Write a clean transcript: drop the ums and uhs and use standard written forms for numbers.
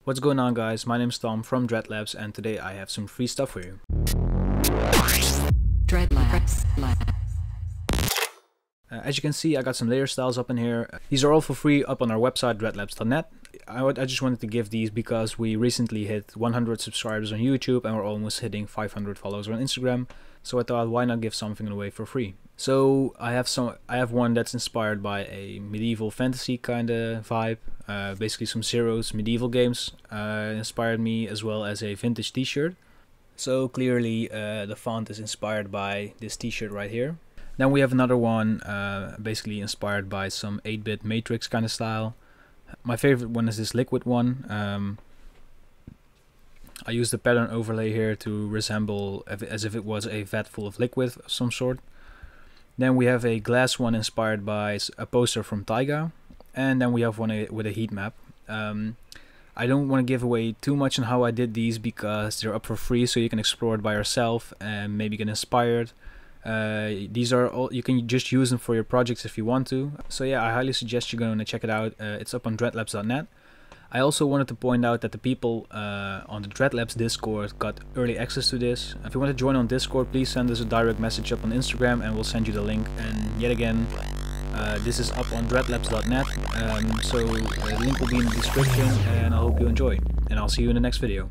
What's going on, guys? My name's Tom from Dreadlabs, and today I have some free stuff for you. Dreadlabs. As you can see, I got some layer styles up in here. These are all for free up on our website, dreadlabs.net. I just wanted to give these because we recently hit 100 subscribers on YouTube and we're almost hitting 500 followers on Instagram. So I thought, why not give something away for free? So I have one that's inspired by a medieval fantasy kind of vibe. Basically some Zero's medieval games inspired me, as well as a vintage t-shirt. So clearly the font is inspired by this t-shirt right here. Then we have another one basically inspired by some 8-bit Matrix kind of style. My favorite one is this liquid one. I used the pattern overlay here to resemble as if it was a vat full of liquid of some sort. Then we have a glass one inspired by a poster from Taiga. And then we have one with a heat map. I don't want to give away too much on how I did these because they're up for free, so you can explore it by yourself and maybe get inspired. These are all, you can just use them for your projects if you want to. So yeah, I highly suggest you go and check it out. It's up on dreadlabs.net. I also wanted to point out that the people on the Dreadlabs Discord got early access to this. If you want to join on Discord, please send us a direct message up on Instagram and we'll send you the link. And yet again, this is up on dreadlabs.net, so the link will be in the description, and I hope you enjoy. And I'll see you in the next video.